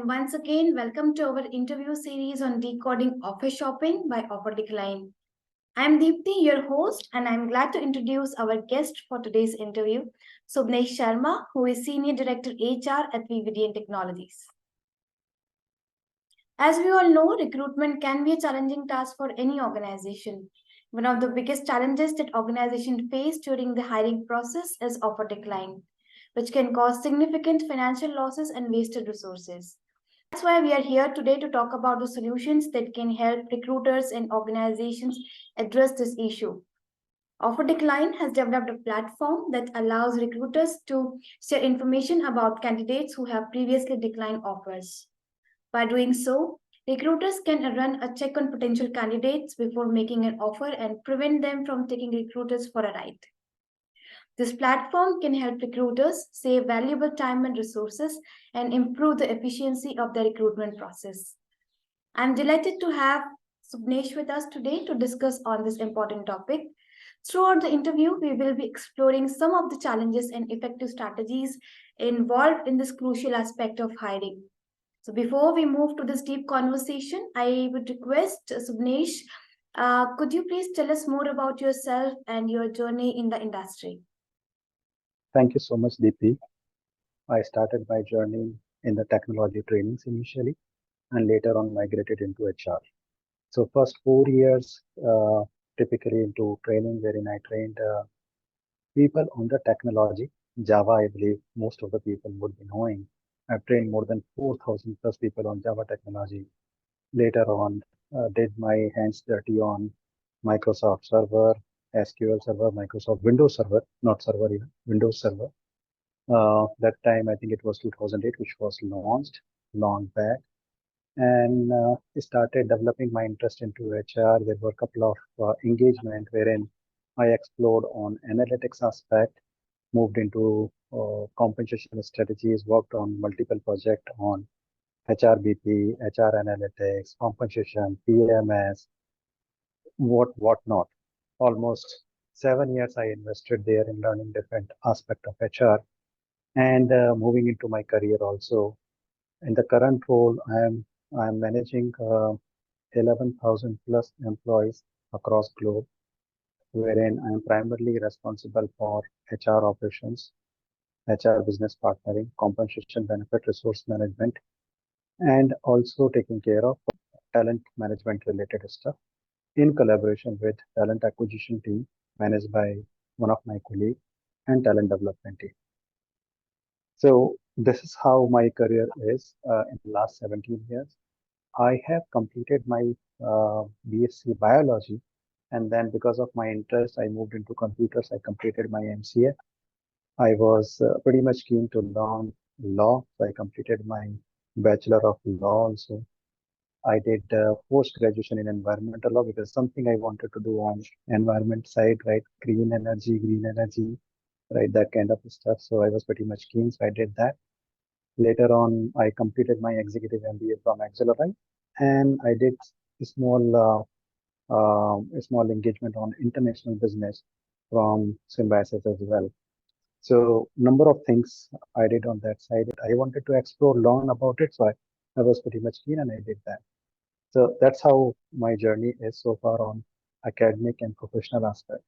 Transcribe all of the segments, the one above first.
and once again, welcome to our interview series on decoding offer shopping by OfferDecline. I'm Deepthi, your host, and I'm glad to introduce our guest for today's interview, Subnesh Sharma, who is Senior Director HR at 𝗗𝗏𝗂𝗃 Technologies. As we all know, recruitment can be a challenging task for any organization. One of the biggest challenges that organizations face during the hiring process is offer decline, which can cause significant financial losses and wasted resources. That's why we are here today to talk about the solutions that can help recruiters and organizations address this issue. OfferDecline has developed a platform that allows recruiters to share information about candidates who have previously declined offers. By doing so, recruiters can run a check on potential candidates before making an offer and prevent them from taking recruiters for a ride. This platform can help recruiters save valuable time and resources and improve the efficiency of the recruitment process. I'm delighted to have Subnesh with us today to discuss on this important topic. Throughout the interview, we will be exploring some of the challenges and effective strategies involved in this crucial aspect of hiring. So before we move to this deep conversation, I would request Subnesh, could you please tell us more about yourself and your journey in the industry? Thank you so much, Deepthi. I started my journey in the technology trainings initially and later on migrated into HR. So first 4 years typically into training wherein I trained people on the technology. Java, I believe most of the people would be knowing. I've trained more than 4,000 plus people on Java technology. Later on, did my hands dirty on Microsoft Server, SQL Server, Microsoft Windows Server, not server even, Windows Server. That time, I think it was 2008, which was launched long back. And started developing my interest into HR. There were a couple of engagement wherein I explored on analytics aspect, moved into compensation strategies, worked on multiple projects on HRBP, HR analytics, compensation, PMS, whatnot. Almost 7 years I invested there in learning different aspect of HR and moving into my career also. In the current role, I am managing 11,000 plus employees across globe, wherein I am primarily responsible for HR operations, HR business partnering, compensation benefit resource management, and also taking care of talent management related stuff in collaboration with talent acquisition team managed by one of my colleagues and talent development team. So this is how my career is in the last 17 years. I have completed my BSc biology, and then because of my interest, I moved into computers. I completed my MCA. I was pretty much keen to learn law, so I completed my Bachelor of Law also. I did post-graduation in environmental law because something I wanted to do on environment side, right? Green energy, right? That kind of stuff. So I was pretty much keen, so I did that. Later on, I completed my executive MBA from Accelerate, and I did a small engagement on international business from Symbiosis as well. So number of things I did on that side. I wanted to explore, learn about it, so I was pretty much keen, and I did that. So that's how my journey is so far on academic and professional aspect.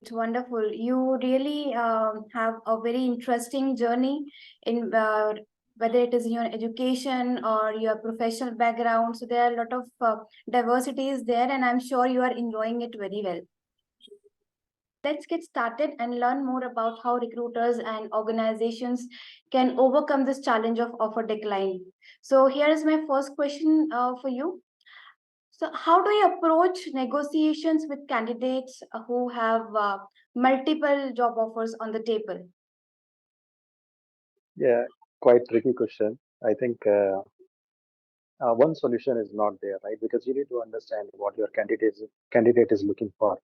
It's wonderful. You really have a very interesting journey in whether it is in your education or your professional background. So there are a lot of diversities there, and I'm sure you are enjoying it very well. Let's get started and learn more about how recruiters and organizations can overcome this challenge of offer decline. So here is my first question for you. So how do you approach negotiations with candidates who have multiple job offers on the table? Yeah, quite tricky question. I think one solution is not there, right? Because you need to understand what your candidate is looking for.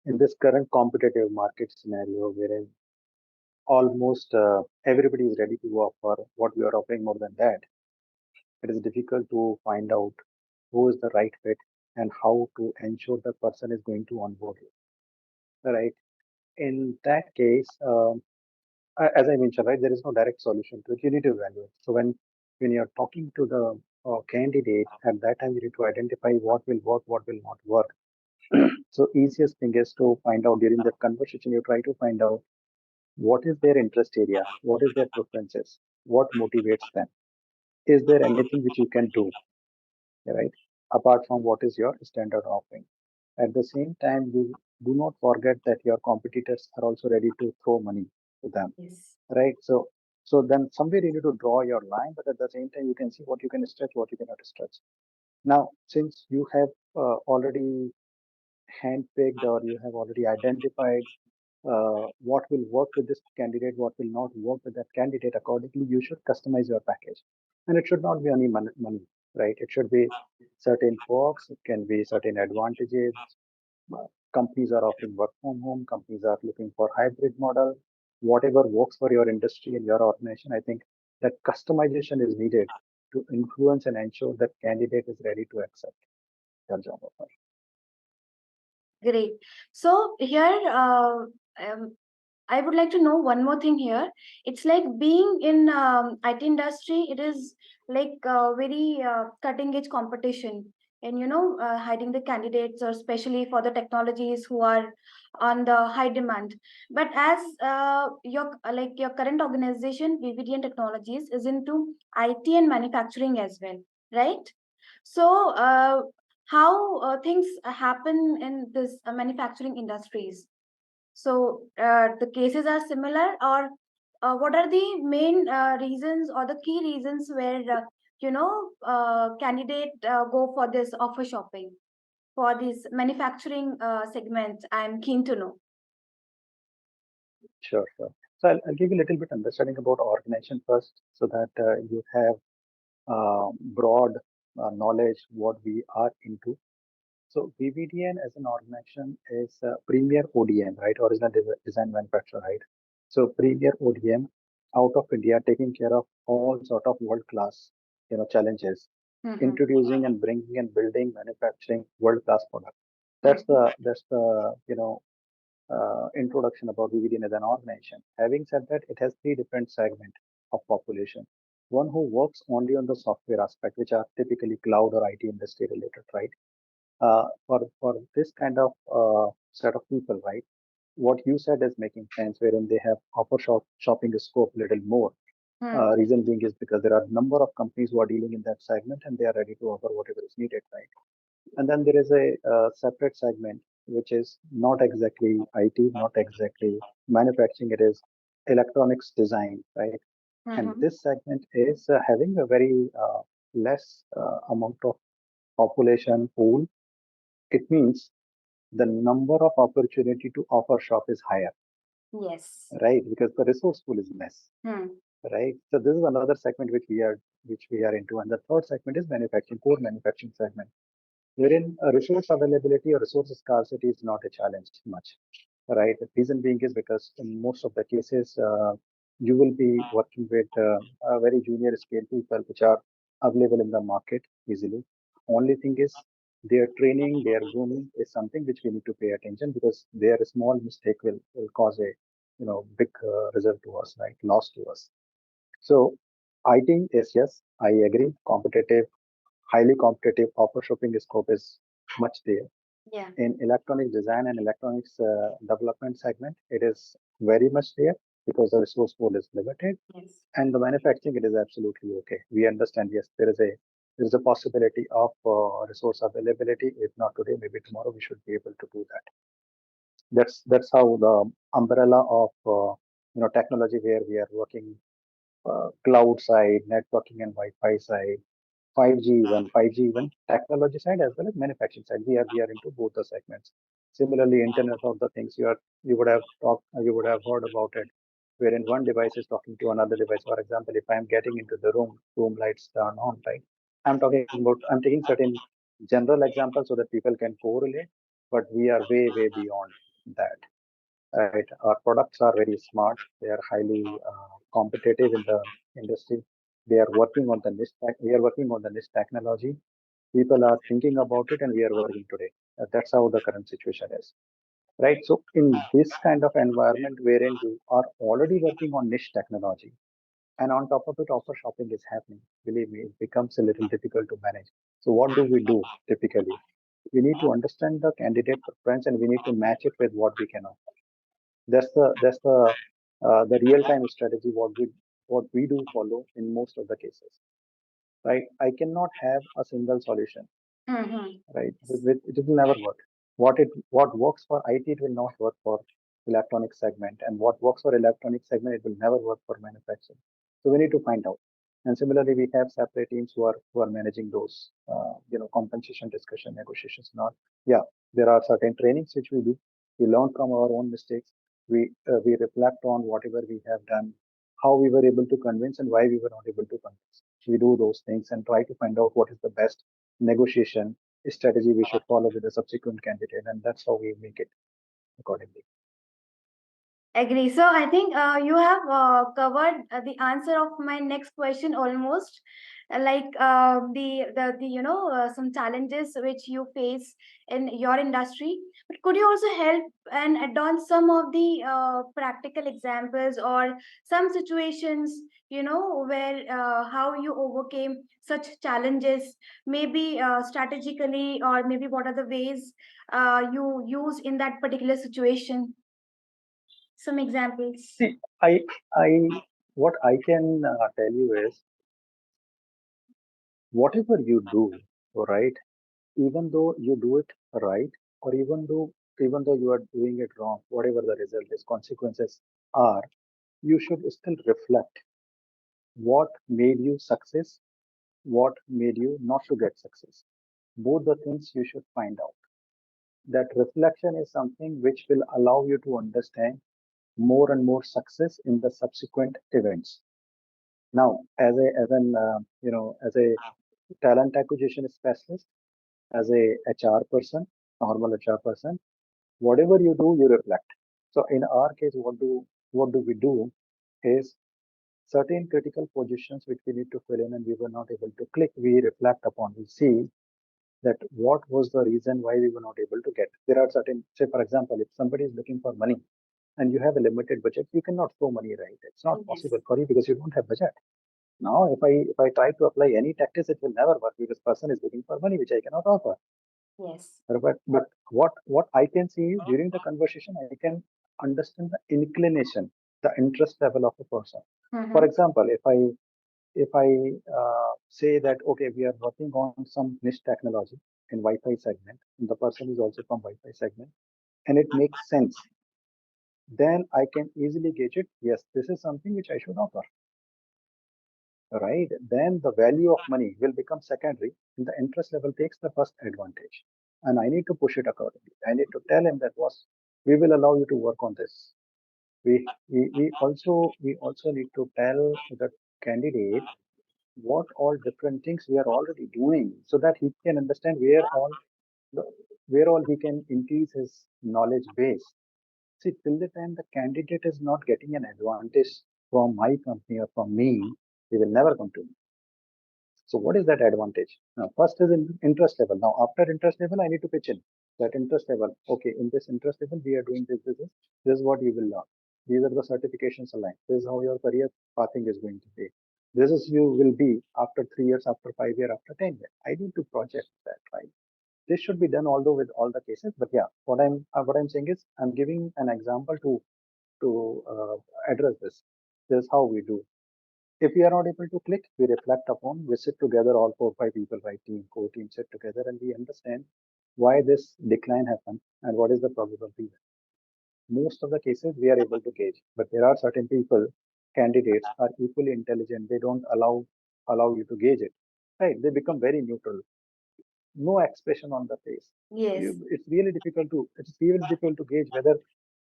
In this current competitive market scenario, wherein almost everybody is ready to offer what we are offering more than that, it is difficult to find out who is the right fit and how to ensure the person is going to onboard you, right? In that case, as I mentioned, right, there is no direct solution to it. You need to evaluate. So when when you're talking to the candidate, at that time you need to identify what will work, what will not work. So easiest thing is to find out during that conversation, you try to find out what is their interest area, what is their preferences, what motivates them. Is there anything which you can do, right? Apart from what is your standard offering. At the same time, you do not forget that your competitors are also ready to throw money to them, Yes. right? So then somewhere you need to draw your line, but at the same time, you can see what you can stretch, what you cannot stretch. Now, since you have already handpicked or you have already identified what will work with this candidate, what will not work with that candidate, accordingly, you should customize your package. And it should not be only money, right? It should be certain perks, it can be certain advantages. Companies are offering work from home, companies are looking for hybrid model, whatever works for your industry and your organization. I think that customization is needed to influence and ensure that candidate is ready to accept your job offer. Great. So here, I would like to know one more thing here. It's like being in IT industry, it is like very cutting edge competition, and hiding the candidates, or especially for the technologies who are on the high demand. But as your current organization, VVDN Technologies, is into IT and manufacturing as well, right? So how things happen in this manufacturing industries? So the cases are similar, or what are the main reasons or the key reasons where candidate go for this offer shopping for these manufacturing segments? I'm keen to know. Sure, sure. So I'll give you a little bit understanding about organization first, so that you have broad knowledge what we are into. So VVDN as an organization is premier ODM, right? Original design manufacturer, right? So premier ODM out of India, taking care of all sort of world-class, challenges, introducing and bringing and building, manufacturing world-class product. That's the introduction about VVDN as an organization. Having said that, it has three different segments of population. One who works only on the software aspect, which are typically cloud or IT industry related, right? For this kind of set of people, right? What you said is making sense, wherein they have shopping scope a little more. Reason being is because there are a number of companies who are dealing in that segment and they are ready to offer whatever is needed, right? And then there is a separate segment which is not exactly IT, not exactly manufacturing. It is electronics design, right? And this segment is having a very less amount of population pool. It means the number of opportunity to offer shop is higher. Yes. Right, because the resource pool is less. Right. So this is another segment which we are into. And the third segment is manufacturing, core manufacturing segment, wherein resource availability or resource scarcity is not a challenge much. Right. The reason being is because in most of the cases, you will be working with very junior scale people which are available in the market easily. Only thing is their training, their grooming is something which we need to pay attention, because their small mistake will cause a big result to us, right? Loss to us. So I think yes, I agree. Competitive, highly competitive offer shopping scope is much there. Yeah. In electronic design and electronics development segment, it is very much there because the resource pool is limited. Yes. And the manufacturing, it is absolutely okay. We understand, yes, there is a possibility of resource availability. If not today, maybe tomorrow we should be able to do that. That's how the umbrella of technology where we are working, cloud side, networking and Wi-Fi side, 5G even technology side as well as manufacturing side. We are into both the segments. Similarly, Internet of the Things, you would have heard about it, wherein one device is talking to another device. For example, if I'm getting into the room lights turn on, right? I'm taking certain general examples so that people can correlate, but we are way beyond that. Right, our products are very smart. They are highly competitive in the industry. They are working on the niche. We are working on the niche technology. People are thinking about it, and we are working today. That's how the current situation is. Right. So in this kind of environment wherein you are already working on niche technology, And on top of it, offer shopping is happening. Believe me, it becomes a little difficult to manage. So what do we do typically? We need to understand the candidate preference and we need to match it with what we can offer. That's the real-time strategy what we do follow in most of the cases, right? I cannot have a single solution, right? It will never work. What works for IT, it will not work for electronic segment, and what works for electronic segment, it will never work for manufacturing. So we need to find out. And similarly, we have separate teams who are managing those, compensation discussion, negotiations, and all. Yeah, there are certain trainings which we do. We learn from our own mistakes. We reflect on whatever we have done, how we were able to convince, and why we were not able to convince. We do those things and try to find out what is the best negotiation strategy we should follow with the subsequent candidate, and that's how we make it accordingly. Agree. So I think you have covered the answer of my next question almost. The some challenges which you face in your industry. But could you also help and add on some of the practical examples or some situations, where how you overcame such challenges, maybe strategically, or maybe what are the ways you use in that particular situation? Some examples. See, what I can tell you is, whatever you do, right, even though you do it right, or even though you are doing it wrong, whatever the result is, consequences are, you should still reflect what made you success, what made you not to get success. Both the things you should find out. That reflection is something which will allow you to understand more and more success in the subsequent events. Now, as a talent acquisition specialist, as a HR person, normal HR person, whatever you do, you reflect. So in our case, what do we do is, certain critical positions which we need to fill in and we were not able to click, we reflect upon, we see that what was the reason why we were not able to get. There are certain, say for example, if somebody is looking for money and you have a limited budget, you cannot throw money, right? It's not possible for you because you don't have budget. Now, if I try to apply any tactics, it will never work because person is looking for money which I cannot offer. Yes. But what I can see is, during the conversation, I can understand the inclination, the interest level of a person. For example, if I say that, okay, we are working on some niche technology in Wi-Fi segment, and the person is also from Wi-Fi segment, and it makes sense, then I can easily gauge it. Yes, this is something which I should offer, right? Then the value of money will become secondary, and the interest level takes the first advantage. And I need to push it accordingly. I need to tell him that, was we will allow you to work on this. We also need to tell the candidate what all different things we are already doing, so that he can understand where all he can increase his knowledge base. See, till the time the candidate is not getting an advantage from my company or from me, he will never come to me. So what is that advantage? Now, first is interest level. Now, after interest level, I need to pitch in that interest level. Okay, in this interest level, we are doing this. This is what you will learn. These are the certifications aligned. This is how your career pathing is going to be. This is you will be after 3 years, after 5 years, after 10 years. I need to project that, right? This should be done although with all the cases. But yeah, what I'm saying is, I'm giving an example to address this. This is how we do. If we are not able to click, we reflect upon, we sit together, all 4 or 5 people, right, team, core team, sit together, and we understand why this decline happened and what is the probable reason. Most of the cases we are able to gauge, but there are certain people, candidates are equally intelligent. They don't allow you to gauge it, right? They become very neutral, no expression on the face. Yes. It's really difficult to gauge whether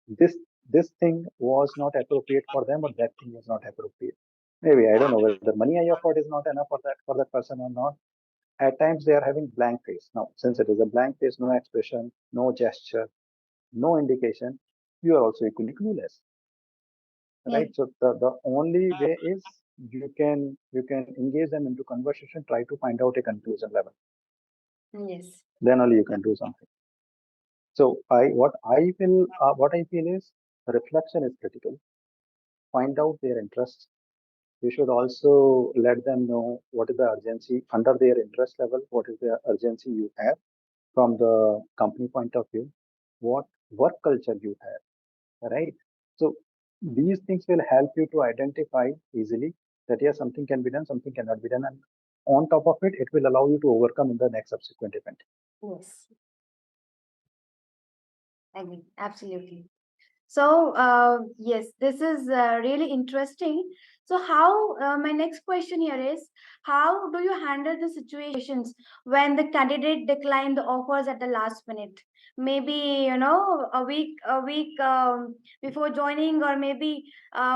this thing was not appropriate for them or that thing was not appropriate. Maybe, I don't know whether money I offered is not enough for that person or not. At times they are having blank face. Now, since it is a blank face, no expression, no gesture, no indication, you are also equally clueless, right? So the only way is, you can engage them into conversation, try to find out a conclusion level. Yes. Then only you can do something. So what I feel is, reflection is critical. Find out their interests, You should also let them know what is the urgency under their interest level, what is the urgency you have from the company point of view, what work culture you have, right? So these things will help you to identify easily that yes, something can be done, something cannot be done, and on top of it, it will allow you to overcome in the next subsequent event. Yes. I agree. Absolutely. So, yes, this is really interesting. So my next question here is, how do you handle the situations when the candidate decline the offers at the last minute? Maybe, a week before joining, or maybe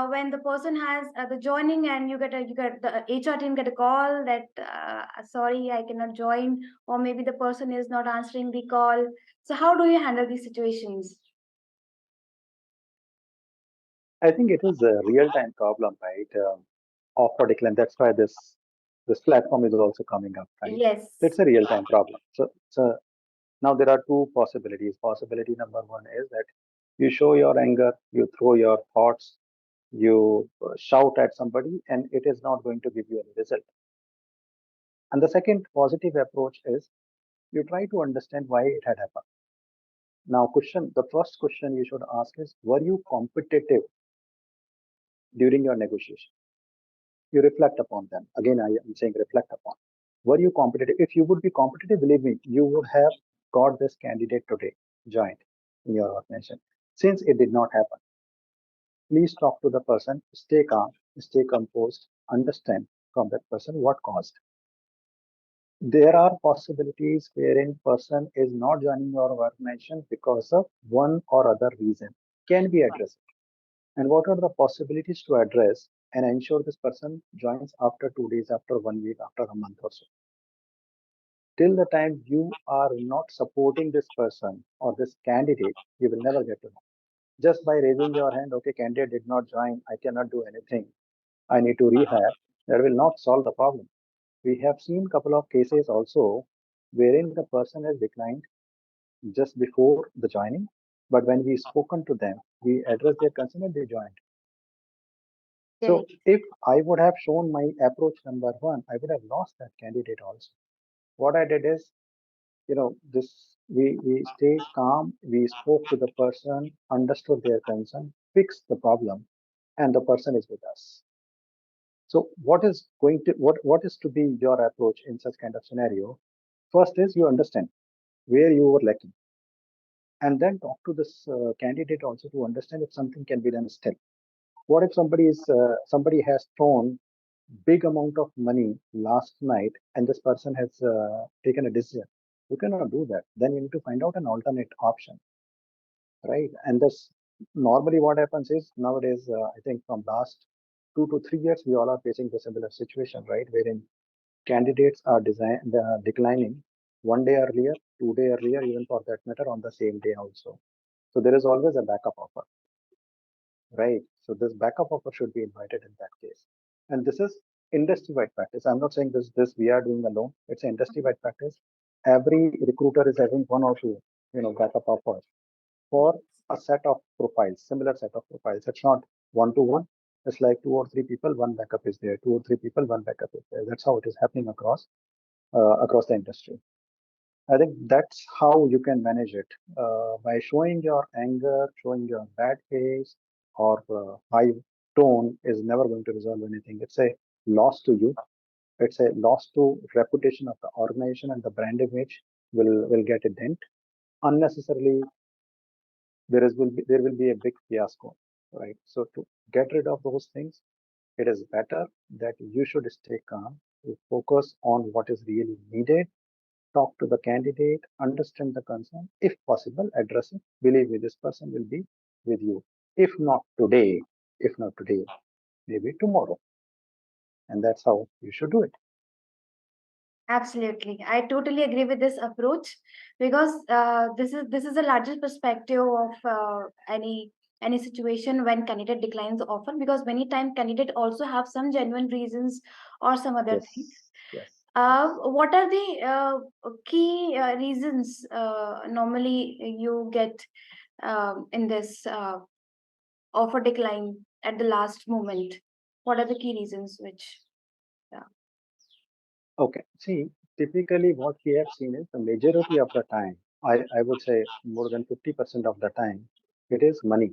when the person has the joining, and you get the HR team get a call that, sorry, I cannot join, or maybe the person is not answering the call. So how do you handle these situations? I think it is a real-time problem, right? OfferDecline. That's why this platform is also coming up, right? Yes. It's a real-time problem. So now there are two possibilities. Possibility number one is that you show your anger, you throw your thoughts, you shout at somebody, and it is not going to give you any result. And the second positive approach is you try to understand why it had happened. Now, the first question you should ask is, were you competitive during your negotiation? You reflect upon them. Again, I am saying reflect upon. Were you competitive? If you would be competitive, believe me, you would have got this candidate today joined in your organization. Since it did not happen, please talk to the person, stay calm, stay composed, understand from that person what caused. There are possibilities wherein person is not joining your organization because of one or other reason. Can be addressed. And what are the possibilities to address and ensure this person joins after 2 days, after 1 week, after a month or so? Till the time you are not supporting this person or this candidate, you will never get to know. Just by raising your hand, okay, candidate did not join, I cannot do anything, I need to rehire, that will not solve the problem. We have seen a couple of cases also wherein the person has declined just before the joining, but when we spoken to them, we addressed their concern and they joined. So if I would have shown my approach number one, I would have lost that candidate also. What I did is, we stayed calm, we spoke to the person, understood their concern, fixed the problem, and the person is with us. So what is to be your approach in such kind of scenario? First is you understand where you were lacking, and then talk to this candidate also to understand if something can be done still. What if somebody has thrown big amount of money last night and this person has taken a decision? You cannot do that. Then you need to find out an alternate option, right? And this normally what happens is nowadays, I think from last 2 to 3 years, we all are facing the similar situation, right? Wherein candidates are declining 1 day earlier, 2 day earlier, even for that matter, on the same day also. So there is always a backup offer. Right. So this backup offer should be invited in that case. And this is industry-wide practice. I'm not saying this we are doing alone. It's an industry-wide practice. Every recruiter is having one or two, backup offers for a set of profiles, similar set of profiles. It's not one-to-one. It's like 2 or 3 people, one backup is there. 2 or 3 people, one backup is there. That's how it is happening across the industry. I think that's how you can manage it by showing your anger, showing your bad face, or high tone is never going to resolve anything. It's a loss to you. It's a loss to reputation of the organization, and the brand image will get a dent. Unnecessarily, there will be a big fiasco, right? So to get rid of those things, it is better that you should stay calm. You focus on what is really needed, talk to the candidate, understand the concern, if possible, address it. Believe me, this person will be with you. If not today, maybe tomorrow. And that's how you should do it. Absolutely, I totally agree with this approach, because this is the largest perspective of any situation when candidate declines the offer, because many times candidate also have some genuine reasons or some other things. Yes. What are the key reasons normally you get in this offer decline at the last moment? What are the key reasons which, yeah. Okay, see, typically what we have seen is the majority of the time, I would say more than 50% of the time, it is money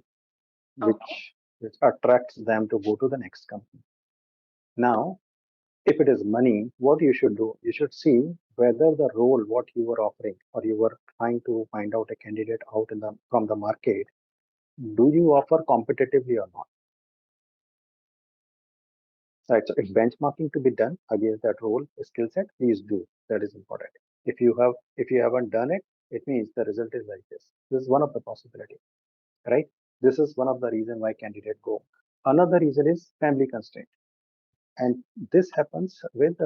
which attracts them to go to the next company. Now, if it is money, what you should do, you should see whether the role what you were offering or you were trying to find out a candidate out from the market, do you offer competitively or not? Right. So if benchmarking to be done against that role skill set, please do. That is important. If you haven't done it, it means the result is like this. This is one of the possibility, right? This is one of the reason why candidate go. Another reason is family constraint, and this happens with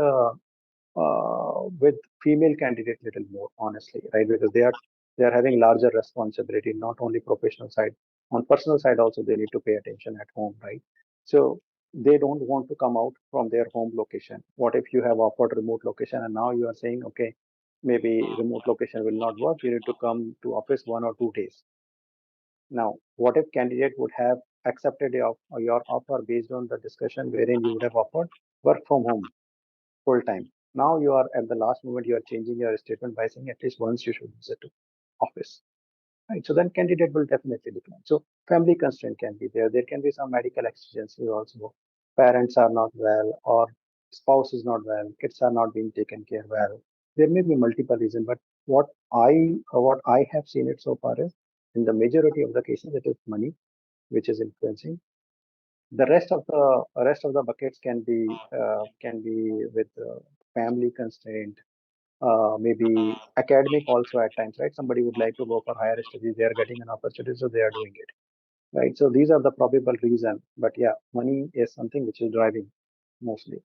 female candidate little more honestly, right? Because they are having larger responsibility, not only professional side, on personal side also they need to pay attention at home, right? So they don't want to come out from their home location. What if you have offered remote location and now you are saying, okay, maybe remote location will not work, you need to come to office 1 or 2 days. Now what if candidate would have accepted your offer based on the discussion wherein you would have offered work from home full time. Now you are at the last moment, you are changing your statement by saying at least once you should visit to office. Right. So then candidate will definitely decline. So family constraint can be there. There can be some medical exigencies also. Parents are not well or spouse is not well, kids are not being taken care well. There may be multiple reasons, but what I have seen it so far is in the majority of the cases it is money which is influencing. The rest of the buckets can be with family constraint, maybe academic also at times, right? Somebody would like to go for higher studies, they are getting an opportunity, so they are doing it, right? So these are the probable reason. But yeah, money is something which is driving mostly.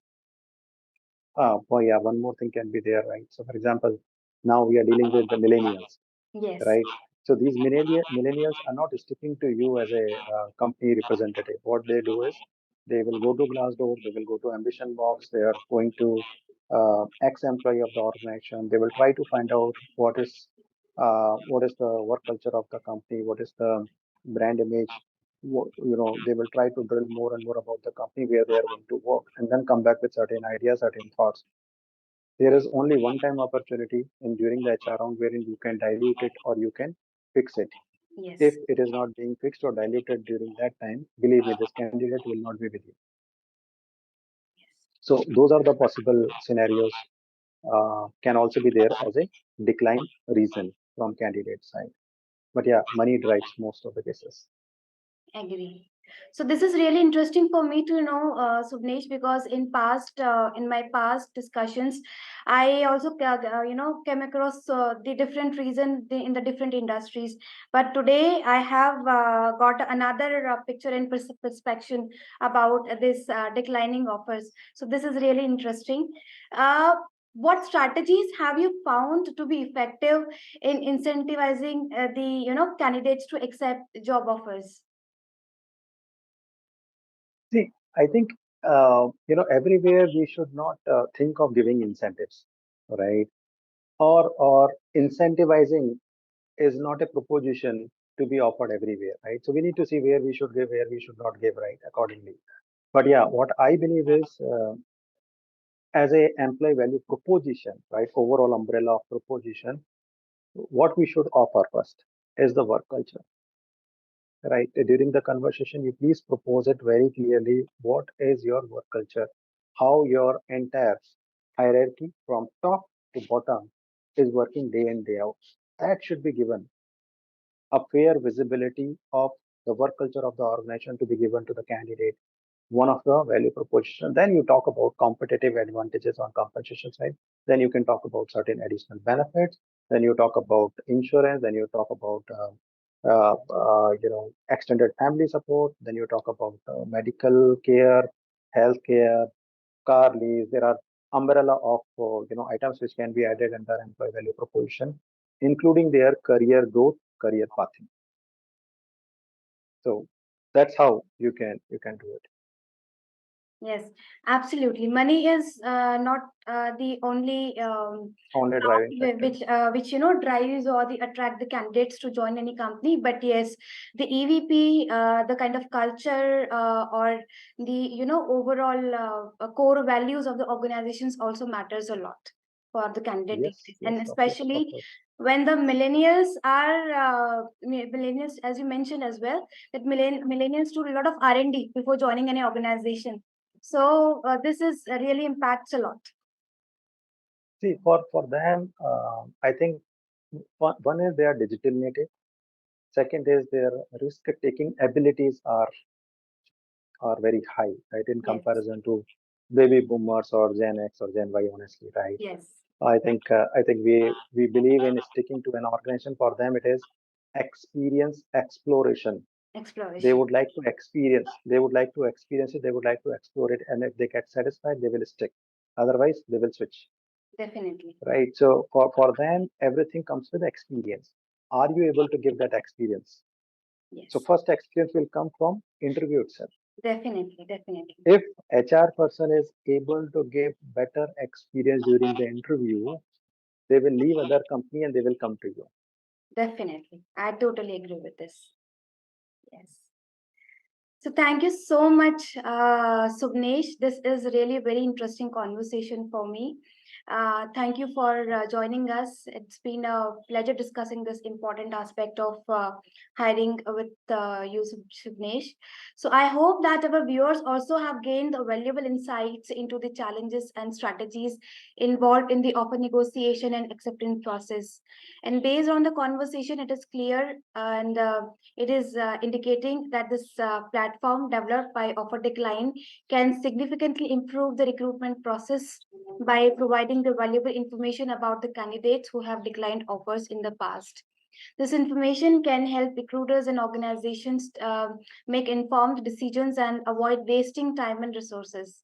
Oh yeah, one more thing can be there, right? So for example, now we are dealing with the millennials, Yes. right? So these millennials are not sticking to you as a company representative. What they do is they will go to Glassdoor, they will go to Ambition Box, they are going to ex-employee of the organization. They will try to find out what is the work culture of the company, what is the brand image. They will try to drill more and more about the company where they are going to work, and then come back with certain ideas, certain thoughts. There is only one time opportunity in during the HR round wherein you can dilute it or you can fix it. Yes. If it is not being fixed or diluted during that time, believe me, this candidate will not be with you. So those are the possible scenarios. Can also be there as a decline reason from candidate side. But yeah, money drives most of the cases. Agree. So this is really interesting for me to know, Subnesh, because in my past discussions, I also came across the different reason in the different industries. But today I have got another picture and perspective about this declining offers. So this is really interesting. What strategies have you found to be effective in incentivizing the candidates to accept job offers? See, I think everywhere we should not think of giving incentives, right? Or incentivizing is not a proposition to be offered everywhere, right? So we need to see where we should give, where we should not give, right, accordingly. But yeah, what I believe is as a employee value proposition, right, overall umbrella of proposition, what we should offer first is the work culture, right? During the conversation, you please propose it very clearly. What is your work culture? How your entire hierarchy from top to bottom is working day in, day out. That should be given a fair visibility of the work culture of the organization to be given to the candidate, one of the value proposition. Then you talk about competitive advantages on compensation side. Then you can talk about certain additional benefits. Then you talk about insurance. Then you talk about extended family support. Then you talk about medical care, health care, car lease. There are umbrella of items which can be added under employee value proposition, including their career growth, career pathing. So that's how you can do it. Yes, absolutely. Money is not the only Only driving factor. which drives or the attract the candidates to join any company. But yes, the EVP, the kind of culture or the overall core values of the organizations also matters a lot for the candidate these days. And Yes, of course, of especially course. when the millennials are millennials, as you mentioned as well, that millennials do a lot of R&D before joining any organization. So this is really impacts a lot. See, for them, I think one is they are digital native. Second is their risk-taking abilities are very high, right, in Yes. comparison to baby boomers or Gen X or Gen Y, honestly, right? Yes. I think we believe in sticking to an organization. For them, it is experience exploration. They Exploration. would like to experience. They would like to experience it. They would like to explore it, and if they get satisfied, they will stick. Otherwise, they will switch. Definitely. Right. So for them, everything comes with experience. Are you able to give that experience? Yes. So first experience will come from interview itself. Definitely. Definitely. If HR person is able to give better experience during the interview, they will leave other company and they will come to you. Definitely. I totally agree with this. Yes. So thank you so much, Subnesh. This is really a very interesting conversation for me. Thank you for joining us. It's been a pleasure discussing this important aspect of hiring with you, Subnesh. So I hope that our viewers also have gained valuable insights into the challenges and strategies involved in the offer negotiation and acceptance process. And based on the conversation, it is clear and it is indicating that this platform developed by OfferDecline can significantly improve the recruitment process by providing the valuable information about the candidates who have declined offers in the past. This information can help recruiters and organizations make informed decisions and avoid wasting time and resources.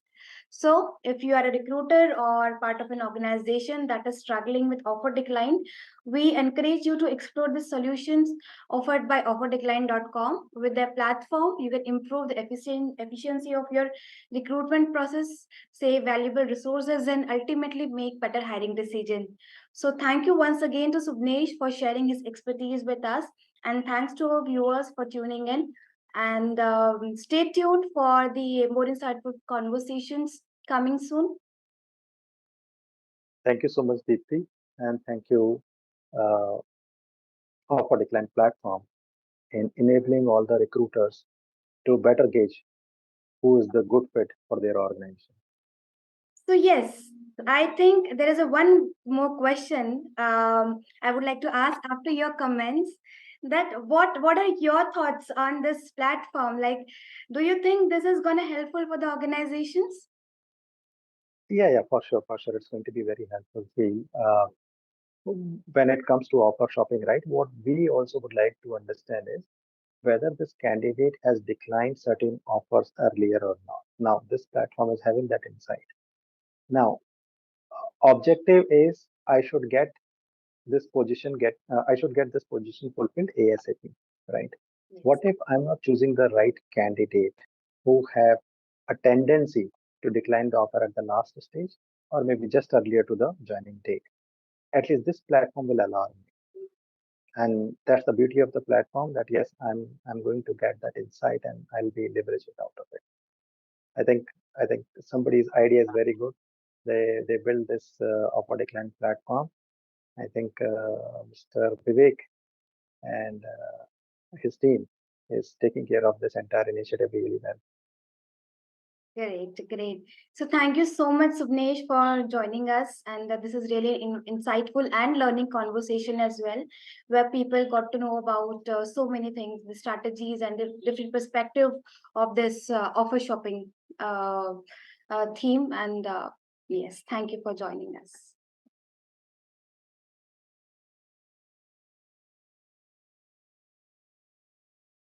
So, if you are a recruiter or part of an organization that is struggling with offer decline, we encourage you to explore the solutions offered by OfferDecline.com. With their platform, you can improve the efficiency of your recruitment process, save valuable resources, and ultimately make better hiring decisions. So thank you once again to Subnesh for sharing his expertise with us. And thanks to our viewers for tuning in. And stay tuned for the more insightful conversations coming soon. Thank you so much, Deepti, and thank you uh, OfferDecline platform in enabling all the recruiters to better gauge who is the good fit for their organization. So yes, I think there is a one more question I would like to ask after your comments. That what are your thoughts on this platform? Like, do you think this is going to helpful for the organizations? Yeah, for sure, it's going to be very helpful. See, when it comes to offer shopping, right? What we also would like to understand is whether this candidate has declined certain offers earlier or not. Now, this platform is having that insight. Now, objective is I should get this position fulfilled ASAP, right? Yes. What if I'm not choosing the right candidate who have a tendency to decline the offer at the last stage or maybe just earlier to the joining date? At least this platform will allow me. And that's the beauty of the platform, that yes, I'm going to get that insight and I'll be leveraging out of it. I think somebody's idea is very good. They build this OfferDecline platform. I think Mr. Vivek and his team is taking care of this entire initiative really well. Great, great. So thank you so much, Subnesh, for joining us. And this is really insightful and learning conversation as well, where people got to know about so many things, the strategies and the different perspective of this offer shopping theme. And yes, thank you for joining us.